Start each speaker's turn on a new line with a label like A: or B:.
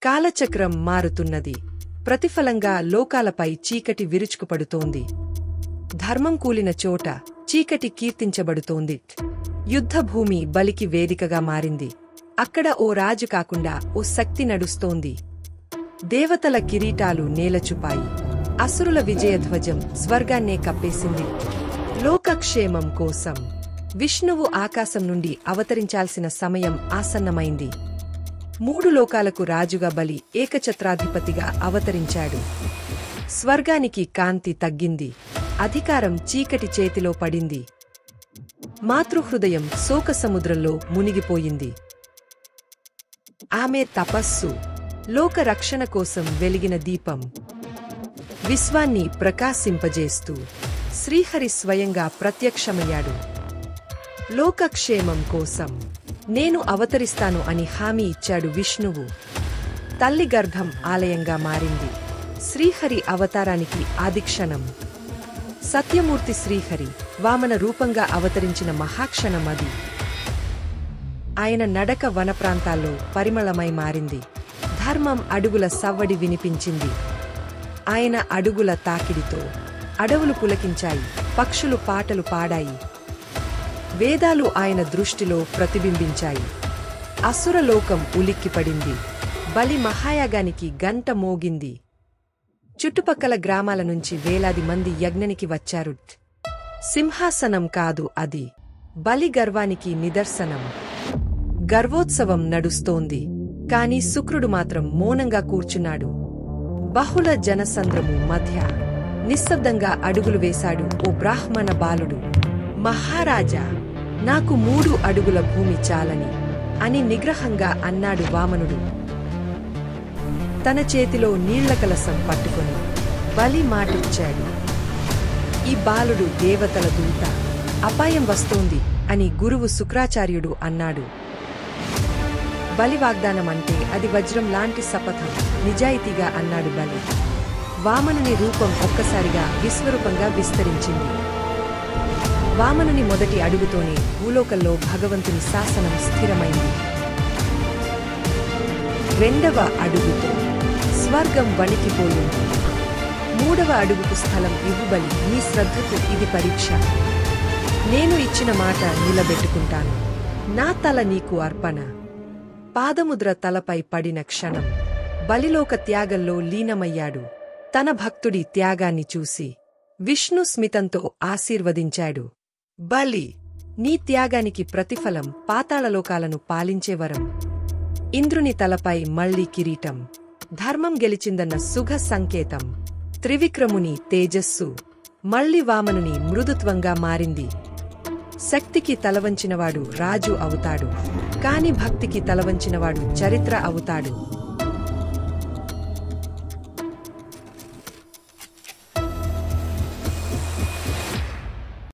A: కాలచక్రం మారుతున్నది. ప్రతిఫలంగా లోకాలపై చీకటి విరుచుకుపడుతోంది. ధర్మం కూలిన చోట చీకటి కీర్తించబడుతోంది. యుద్ధభూమి బలికి వేదికగా మారింది. అక్కడ ఓ రాజు కాకుండా ఓ శక్తి నడుస్తోంది. దేవతల కిరీటాలు నేలచుపాయి. అసురుల విజయధ్వజం స్వర్గాన్నే కప్పేసింది. లోకక్షేమం కోసం విష్ణువు ఆకాశం నుండి అవతరించాల్సిన సమయం ఆసన్నమైంది. 3 లోకాలకు రాజుగా బలి ఏకఛత్రాధిపతిగా అవతరించాడు. స్వర్గానికి కాంతి తగ్గింది. అధికారం చీకటి చేతిలో పడింది. మాతృహృదయం శోకసముద్రంలో మునిగిపోయింది. ఆమె తపస్సు లోక రక్షణ కోసం వెలిగిన దీపం. విశ్వాన్ని ప్రకాశింపజేస్తూ శ్రీహరి స్వయంగా ప్రత్యక్షమయ్యాడు. లోకక్షేమం కోసం నేను అవతరిస్తాను అని హామీ ఇచ్చాడు విష్ణువు. తల్లి గర్భం ఆలయంగా మారింది. శ్రీహరి అవతారానికి ఆదిక్షణం. సత్యమూర్తి శ్రీహరి వామన రూపంగా అవతరించిన మహాక్షణం అది. ఆయన నడక వనప్రాంతాల్లో పరిమళమై మారింది. ధర్మం అడుగుల సవ్వడి వినిపించింది. ఆయన అడుగుల తాకిడితో అడవులు పులకించాయి, పక్షులు పాటలు పాడాయి. వేదాలు ఆయన దృష్టిలో ప్రతిబింబించాయి. అసురలోకం ఉలిక్కిపడింది. బలి మహాయాగానికి గంట మోగింది. చుట్టుపక్కల గ్రామాల నుంచి వేలాది మంది యజ్ఞనికి వచ్చారు. సింహాసనం కాదు అది, బలి గర్వానికి నిదర్శనం. గర్వోత్సవం నడుస్తోంది. కాని శుక్రుడు మాత్రం మౌనంగా కూర్చున్నాడు. బహుళ జనసంద్రము మధ్య నిశ్శబ్దంగా అడుగులు వేశాడు ఓ బ్రాహ్మణ బాలుడు. మహారాజా, నాకు 3 అడుగుల భూమి చాలని అని నిగ్రహంగా అన్నాడు వామనుడు. తన చేతిలో నీళ్ల కలసం పట్టుకొని బలి మాటిచ్చాడు. ఈ బాలుడు దేవతల దూత, అపాయం వస్తోంది అని గురువు శుక్రాచార్యుడు అన్నాడు. బలి వాగ్దానం అంటే అది వజ్రం లాంటి శపథం, నిజాయితీగా అన్నాడు బలి. వామనుని రూపం ఒక్కసారిగా విశ్వరూపంగా విస్తరించింది. వామనుని మొదటి అడుగుతోనే భూలోకంలో భగవంతుని శాసనం స్థిరమైంది. 2వ అడుగుతో స్వర్గం వణికిపోయింది. 3వ అడుగుకు స్థలం ఇవ్వుబలి, నీ శ్రద్ధకు ఇది పరీక్ష. నేను ఇచ్చిన మాట నిలబెట్టుకుంటాను. నా తల నీకు అర్పణ. పాదముద్ర తలపై పడిన క్షణం బలిలోక త్యాగంలో లీనమయ్యాడు. తన భక్తుడి త్యాగాన్ని చూసి విష్ణు స్మితంతో ఆశీర్వదించాడు. బలి, నీ త్యాగానికి ప్రతిఫలం పాతాళలోకాలను పాలించే వరం. ఇంద్రుని తలపై మళ్లీ కిరీటం, ధర్మం గెలిచిందన్న సుఖ సంకేతం. త్రివిక్రముని తేజస్సు మళ్లీ వామనుని మృదుత్వంగా మారింది. శక్తికి తలవంచినవాడు రాజు అవుతాడు, కాని భక్తికి తలవంచినవాడు చరిత్ర అవుతాడు.